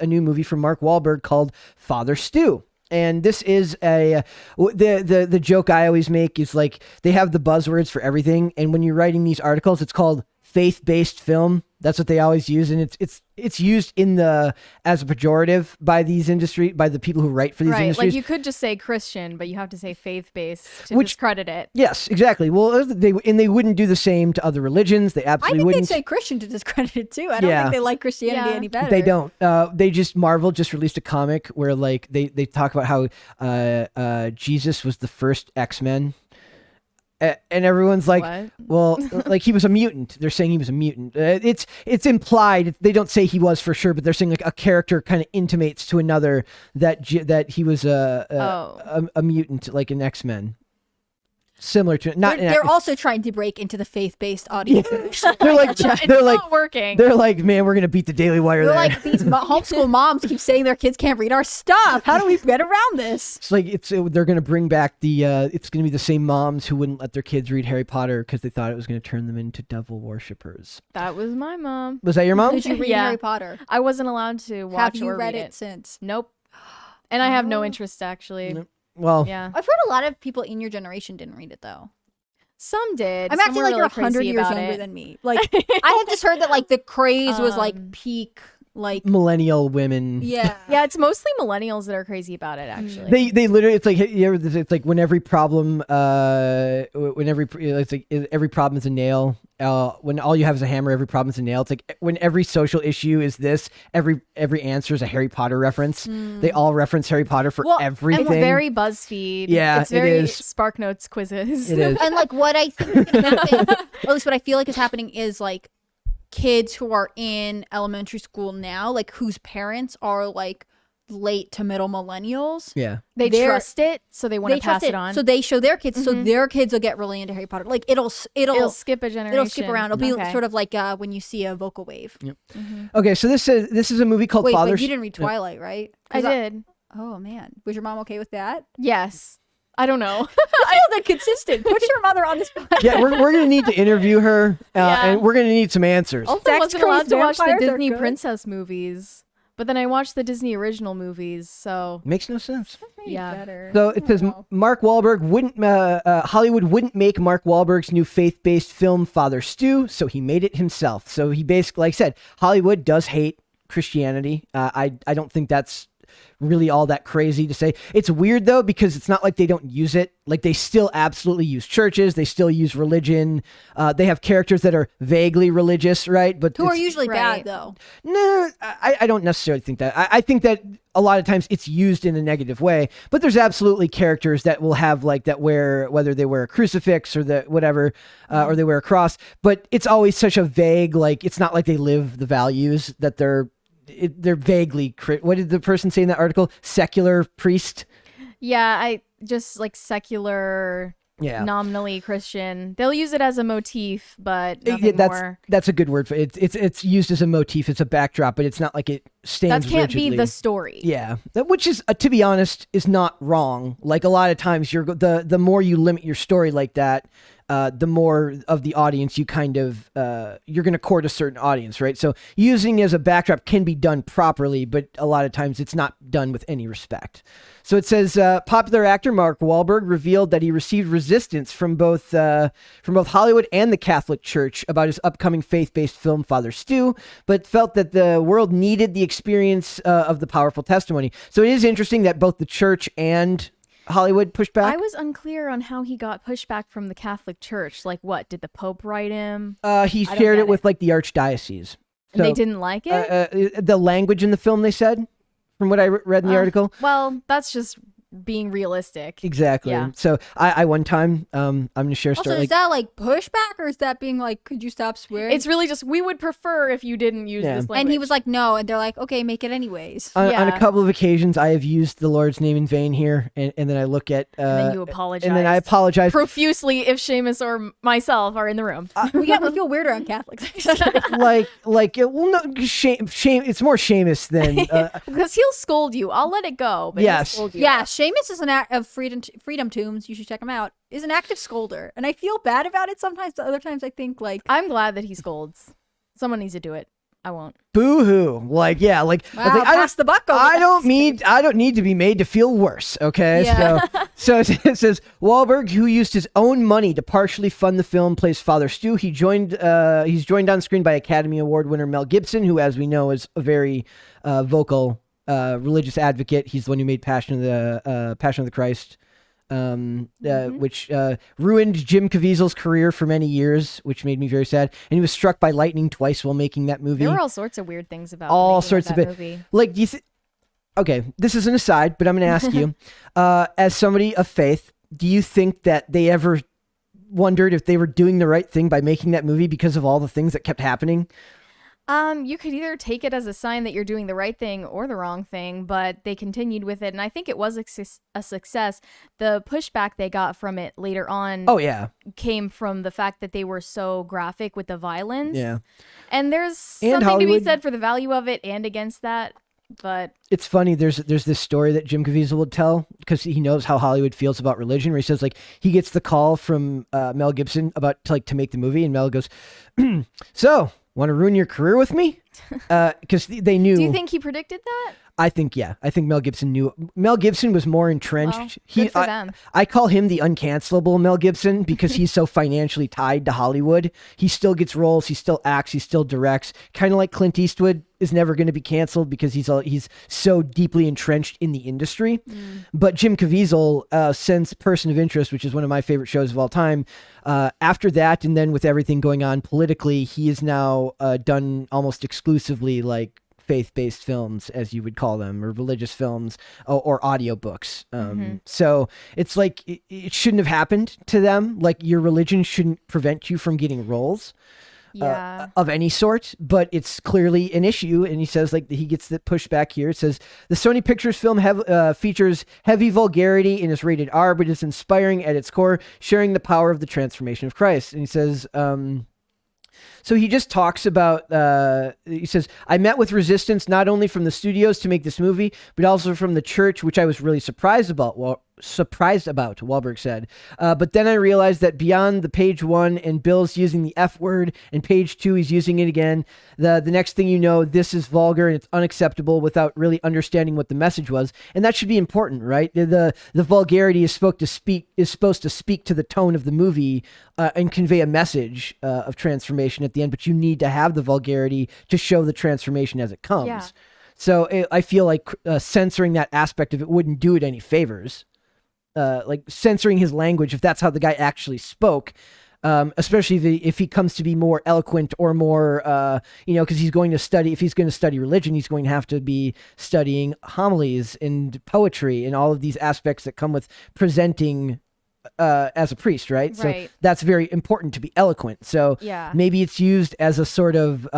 a new movie from Mark Wahlberg called Father Stew. And this is the joke I always make is like they have the buzzwords for everything. And when you're writing these articles, it's called faith-based film. That's what they always use, and it's used as a pejorative by the people who write for these industries. Like you could just say Christian, but you have to say faith-based to discredit it. Yes, exactly. Well, they wouldn't do the same to other religions. They absolutely wouldn't. I think they'd say Christian to discredit it too. I don't think they like Christianity any better. They don't. Marvel just released a comic where like they talk about how Jesus was the first X-Men. And everyone's like, what? Well, like he was a mutant. They're saying he was a mutant. It's implied. They don't say he was for sure, but they're saying like a character kind of intimates to another that he was a mutant, like an X-Men. Similar to they're also trying to break into the faith-based audience. they're like not working. They're like, man, we're gonna beat the Daily Wire. They're like, these homeschool moms keep saying their kids can't read our stuff. How do we get around this? It's like they're gonna bring back it's gonna be the same moms who wouldn't let their kids read Harry Potter because they thought it was gonna turn them into devil worshippers. That was my mom. Was that your mom? Did you read Harry Potter? I wasn't allowed to watch or read it since? Nope. And I have no interest actually. Nope. Well, yeah. I've heard a lot of people in your generation didn't read it though. Some did. I'm acting like you're 100 years younger than me. Like I have just heard that like the craze was like peak like millennial women. Yeah. Yeah, it's mostly millennials that are crazy about it actually. They literally it's like when every problem every problem is a nail. When all you have is a hammer, every problem is a nail. It's like when every social issue is this, every answer is a Harry Potter reference. They all reference Harry Potter for everything. And very BuzzFeed. Yeah, it's very it is. SparkNotes quizzes. It is. And like what I think is happening, at least what I feel like is happening is like kids who are in elementary school now, like whose parents are like late to middle millennials. Yeah. They trust it, so they want to pass it on. So they show their kids, so their kids will get really into Harry Potter. Like it'll skip a generation. It'll skip around. It'll be sort of like when you see a vocal wave. Yep. Okay, so this is a movie called Father. Wait, you didn't read Twilight, right? I did. Oh man, was your mom okay with that? Yes. I don't know. I feel that consistent. Put your mother on the spot. Yeah, we're gonna need to interview her, and we're gonna need some answers. Also, I wasn't allowed to watch the Disney princess movies, but then I watched the Disney original movies, so makes no sense. Yeah. Better. So it says Mark Wahlberg Hollywood wouldn't make Mark Wahlberg's new faith-based film Father Stew, so he made it himself. So he basically, like I said, Hollywood does hate Christianity. I don't think that's really all that crazy to say. It's weird though, because it's not like they don't use it. Like they still absolutely use churches. They still use religion. They have characters that are vaguely religious, right? But who are usually bad though. No, I don't necessarily think that. I think that a lot of times it's used in a negative way, but there's absolutely characters that will have like that whether they wear a crucifix or whatever, or they wear a cross, but it's always such a vague, like, it's not like they live the values that they're vaguely, what did the person say in that article? Secular priest? Yeah, I just like secular, nominally Christian. They'll use it as a motif, but nothing more. That's a good word for it. It's used as a motif. It's a backdrop, but it's not like it stands That can't rigidly. be the story. Yeah, which is, to be honest, is not wrong. Like a lot of times, the more you limit your story like that, the more of the audience you kind of, you're going to court a certain audience, right? So using it as a backdrop can be done properly, but a lot of times it's not done with any respect. So it says, popular actor Mark Wahlberg revealed that he received resistance from both Hollywood and the Catholic Church about his upcoming faith-based film Father Stew, but felt that the world needed the experience of the powerful testimony. So it is interesting that both the church and Hollywood pushed back. I was unclear on how he got pushback from the Catholic Church. Like, what, did the Pope write him? He shared it with like the archdiocese. And they didn't like it? The language in the film, they said, from what I read in the article. Well, that's just being realistic. Exactly. Yeah. So I one time, I'm going to share a story. Also, is that like pushback, or is that being like, could you stop swearing? It's really just, we would prefer if you didn't use this language. And he was like, no. And they're like, okay, make it anyways. On a couple of occasions, I have used the Lord's name in vain here, and then I look at... and then you apologize. And then I apologize. Profusely if Seamus or myself are in the room. We feel weirder on Catholics. shame. It's more Seamus than... because he'll scold you. I'll let it go, but he'll scold you. Yeah, Seamus is an act of Freedom Tombs. You should check him out. Is an active scolder, and I feel bad about it sometimes. But other times, I think like I'm glad that he scolds. Someone needs to do it. I won't. Boo-hoo. Like, yeah, like, Wow, pass the buck over I don't need to be made to feel worse, okay? Yeah. So it says, Wahlberg, who used his own money to partially fund the film, plays Father Stu. He's joined on screen by Academy Award winner Mel Gibson, who, as we know, is a very vocal religious advocate. He's the one who made Passion of the Christ. Which ruined Jim Caviezel's career for many years, which made me very sad. And he was struck by lightning twice while making that movie. There were all sorts of weird things about all sorts of that movie. Like, do you okay, this is an aside, but I'm going to ask you, as somebody of faith, do you think that they ever wondered if they were doing the right thing by making that movie because of all the things that kept happening? You could either take it as a sign that you're doing the right thing or the wrong thing, but they continued with it, and I think it was a success. The pushback they got from it later on came from the fact that they were so graphic with the violence. Yeah. And there's something to be said for the value of it and against that, but... It's funny, there's this story that Jim Caviezel would tell, because he knows how Hollywood feels about religion, where he says, like, he gets the call from Mel Gibson about to make the movie, and Mel goes, so... want to ruin your career with me? Because they knew. Do you think he predicted that? I think, yeah. I think Mel Gibson knew. Mel Gibson was more entrenched. Well, good for them. I call him the uncancelable Mel Gibson because he's so financially tied to Hollywood. He still gets roles. He still acts. He still directs. Kind of like Clint Eastwood is never going to be canceled because he's so deeply entrenched in the industry. But Jim Caviezel, since Person of Interest, which is one of my favorite shows of all time, after that, and then with everything going on politically, he is now done almost exclusively like faith-based films, as you would call them, or religious films, or audiobooks. So it's like it shouldn't have happened to them. Like, your religion shouldn't prevent you from getting roles of any sort, but it's clearly an issue. And he says, like, he gets the pushback here. It says the Sony Pictures film features heavy vulgarity and is rated R, but is inspiring at its core, sharing the power of the transformation of Christ. And he says, so he just talks about, he says, I met with resistance not only from the studios to make this movie, but also from the church, which I was really surprised about, Wahlberg said. But then I realized that beyond the page one and Bill's using the F word, and page two, he's using it again. The next thing you know, this is vulgar and it's unacceptable without really understanding what the message was. And that should be important, right? The vulgarity is supposed to speak to the tone of the movie and convey a message of transformation at the end, but you need to have the vulgarity to show the transformation as it comes. Yeah. So I feel like censoring that aspect of it wouldn't do it any favors. Like censoring his language, if that's how the guy actually spoke, especially if he comes to be more eloquent or more, because if he's going to study religion, he's going to have to be studying homilies and poetry and all of these aspects that come with presenting as a priest, right? So that's very important to be eloquent. So maybe it's used as a sort of,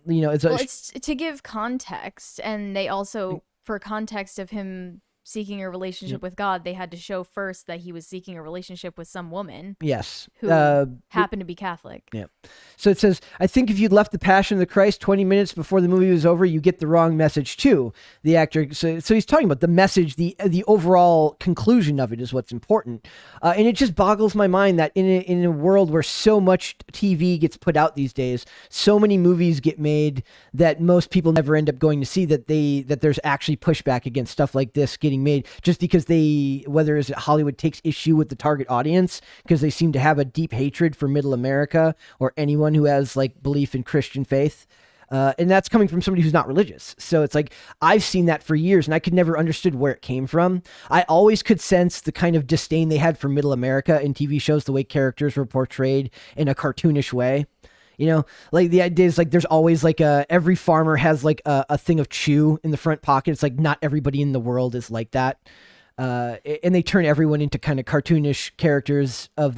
it's to give context, and they also, for context of him seeking a relationship with God, they had to show first that he was seeking a relationship with some woman. Yes. Who happened to be Catholic. Yeah. So it says, I think if you'd left the Passion of the Christ 20 minutes before the movie was over, you get the wrong message too. The actor, so he's talking about the message, the overall conclusion of it is what's important. And it just boggles my mind that in a world where so much TV gets put out these days, so many movies get made that most people never end up going to see, that there's actually pushback against stuff like this getting made, just because whether is it Hollywood takes issue with the target audience because they seem to have a deep hatred for middle America or anyone who has like belief in Christian faith. And that's coming from somebody who's not religious. So it's like, I've seen that for years and I could never understood where it came from. I always could sense the kind of disdain they had for middle America in TV shows, the way characters were portrayed in a cartoonish way. You know, like the idea is like there's always like every farmer has like a thing of chew in the front pocket. It's like not everybody in the world is like that. And they turn everyone into kind of cartoonish characters of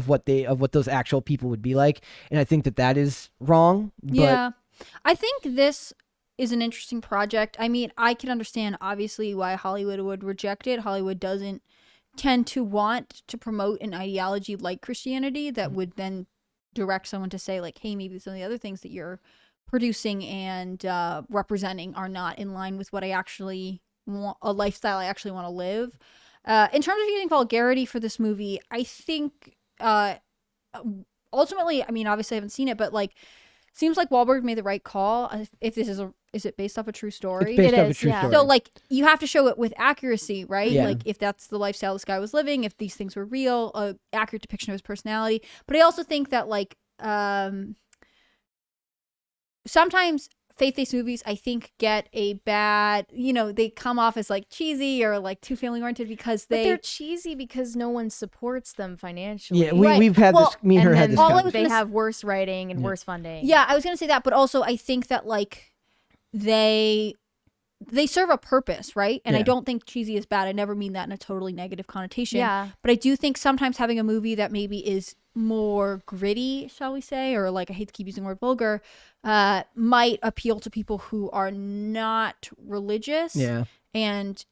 what those actual people would be like. And I think that is wrong. Yeah. I think this is an interesting project. I mean, I can understand obviously why Hollywood would reject it. Hollywood doesn't tend to want to promote an ideology like Christianity that would then direct someone to say like, hey, maybe some of the other things that you're producing and representing are not in line with what I actually want, a lifestyle I actually want to live. In terms of using vulgarity for this movie, I think ultimately, I mean, obviously I haven't seen it, but like seems like Wahlberg made the right call. If this is it based off a true story? It's based It off a is, true yeah. story. So like you have to show it with accuracy, right? Yeah. Like if that's the lifestyle this guy was living, if these things were real, accurate depiction of his personality. But I also think that like sometimes faith-based movies, I think, get a bad, they come off as like cheesy or like too family-oriented because But they're cheesy because no one supports them financially. Yeah, Right. we've had Well, this. Me and her and had then this. all I was conversation. they gonna have worse writing and worse funding. Yeah, I was gonna say that, but also I think that like they serve a purpose, right? And I Yeah. don't think cheesy is bad. I never mean that in a totally negative connotation. Yeah. But I do think sometimes having a movie that maybe is more gritty, shall we say, or like I hate to keep using the word vulgar, might appeal to people who are not religious. Yeah. And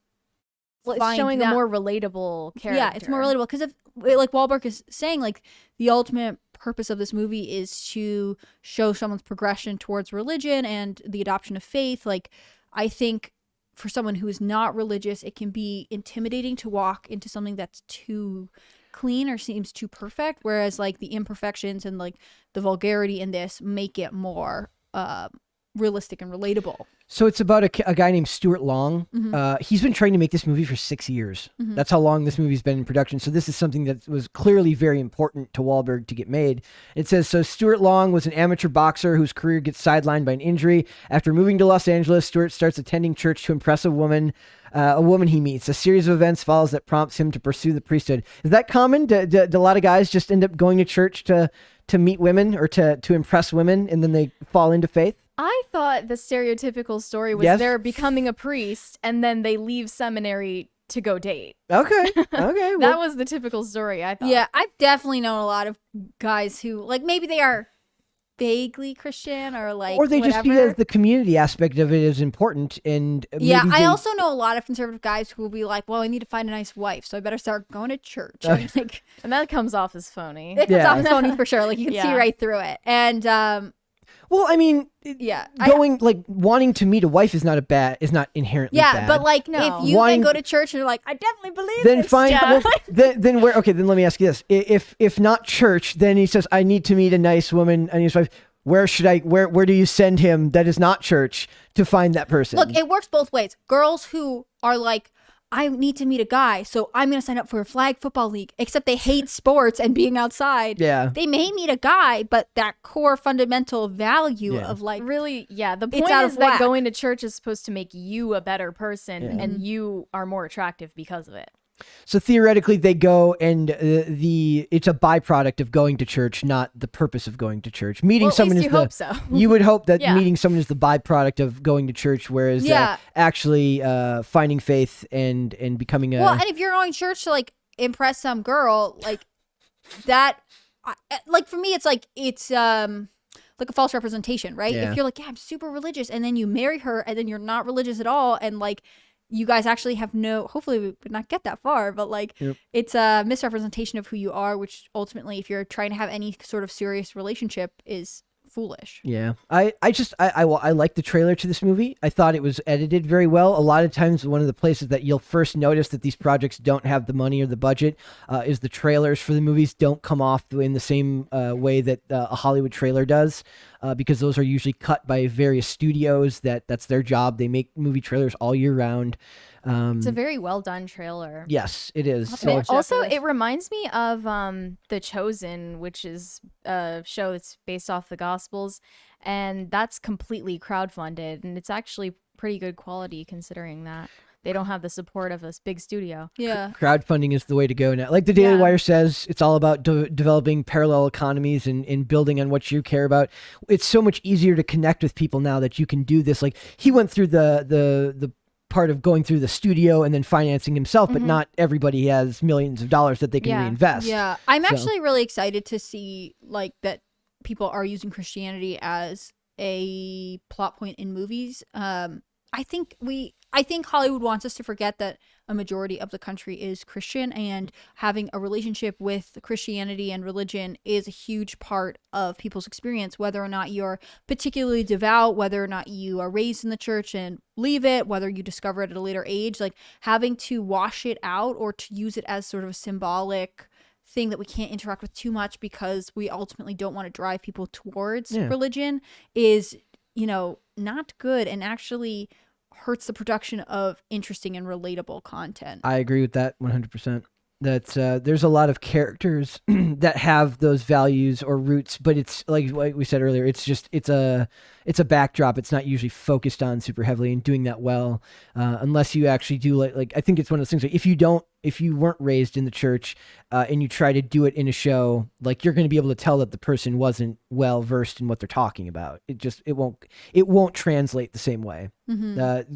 Well, it's find showing that- a more relatable character. Yeah, it's more relatable because if like Wahlberg is saying, like the ultimate purpose of this movie is to show someone's progression towards religion and the adoption of faith. Like I think for someone who is not religious, it can be intimidating to walk into something that's too clean or seems too perfect, whereas like the imperfections and like the vulgarity in this make it more realistic and relatable. So it's about a guy named Stuart Long. Mm-hmm. He's been trying to make this movie for 6 years. That's how long this movie's been in production. So this is something that was clearly very important to Wahlberg to get made. It says, so Stuart Long was an amateur boxer whose career gets sidelined by an injury. After moving to Los Angeles, Stuart starts attending church to impress a woman he meets. A series of events follows that prompts him to pursue the priesthood. Is that common? Do a lot of guys just end up going to church to meet women or to impress women and then they fall into faith? I thought the stereotypical story was Yes. they're becoming a priest and then they leave seminary to go date. Okay. Okay. That well, was the typical story, I thought. Yeah, I've definitely known a lot of guys who like maybe they are vaguely Christian or like or they whatever. just because the community aspect of it is important and Yeah, maybe I they- also know a lot of conservative guys who will be like, well, I need to find a nice wife, so I better start going to church. I'm like, And that comes off as phony. it comes Yeah. off as phony for sure. Like you can see Yeah. right through it. And well, I mean, yeah. wanting to meet a wife is not inherently Yeah, bad. but like No. if you Wanting- then go to church and you're like, I definitely believe then this. fine. Yeah. Well, then where? Okay, then let me ask you this: if not church, then he says, I need to meet a nice woman, and his wife. Where should I? Where do you send him? That is not church to find that person. Look, it works both ways. Girls who are like, I need to meet a guy, so I'm going to sign up for a flag football league, except they hate sports and being outside. Yeah. They may meet a guy, but that core fundamental value Yeah. of like, Really, yeah. The It's point out is of that whack. going to church is supposed to make you a better person Yeah. and you are more attractive because of it. So theoretically, they go and it's a byproduct of going to church, not the purpose of going to church. Meeting Well, at someone least is you hope so. You would hope that Yeah. meeting someone is the byproduct of going to church, whereas Yeah. actually finding faith and becoming a well, and if you're going to church to like impress some girl, like that, like for me, it's like a false representation, right? Yeah. If you're like, yeah, I'm super religious, and then you marry her, and then you're not religious at all, and like you guys actually have hopefully we would not get that far, but like Yep. it's a misrepresentation of who you are, which ultimately, if you're trying to have any sort of serious relationship, is foolish. Yeah, I like the trailer to this movie. I thought it was edited very well. A lot of times, one of the places that you'll first notice that these projects don't have the money or the budget is the trailers for the movies don't come off in the same way that a Hollywood trailer does, because those are usually cut by various studios. That's their job. They make movie trailers all year round. It's a very well done trailer. Yes, it is. I'll So watch it's- that. Also, for this. it reminds me of The Chosen, which is a show that's based off the Gospels, and that's completely crowdfunded, and it's actually pretty good quality considering that they don't have the support of this big studio. Yeah. crowdfunding is the way to go now. Like the Daily Yeah. Wire says, it's all about developing parallel economies and building on what you care about. It's so much easier to connect with people now that you can do this. Like he went through the part of going through the studio and then financing himself, but not everybody has millions of dollars that they can Yeah. reinvest. Yeah, I'm So- actually really excited to see like that people are using Christianity as a plot point in movies. I think Hollywood wants us to forget that a majority of the country is Christian, and having a relationship with Christianity and religion is a huge part of people's experience, whether or not you're particularly devout, whether or not you are raised in the church and leave it, whether you discover it at a later age. Like having to wash it out or to use it as sort of a symbolic thing that we can't interact with too much because we ultimately don't want to drive people towards religion is, you know, not good and actually hurts the production of interesting and relatable content. I agree with that 100%. That there's a lot of characters that have those values or roots, but it's like we said earlier, it's a backdrop. It's not usually focused on super heavily and doing that well, unless you actually do like I think it's one of those things. Like if you weren't raised in the church and you try to do it in a show, like you're going to be able to tell that the person wasn't well versed in what they're talking about. It won't translate the same way.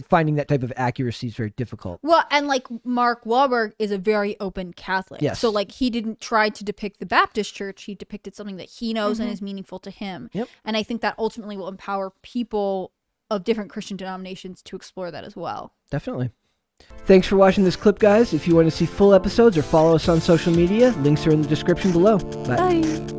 Finding that type of accuracy is very difficult. Well, and like Mark Wahlberg is a very open Catholic. Yes. So like he didn't try to depict the Baptist church. He depicted something that he knows and is meaningful to him. Yep. And I think that ultimately will empower people of different Christian denominations to explore that as well. Definitely. Thanks for watching this clip, guys. If you want to see full episodes or follow us on social media, links are in the description below. Bye. Bye.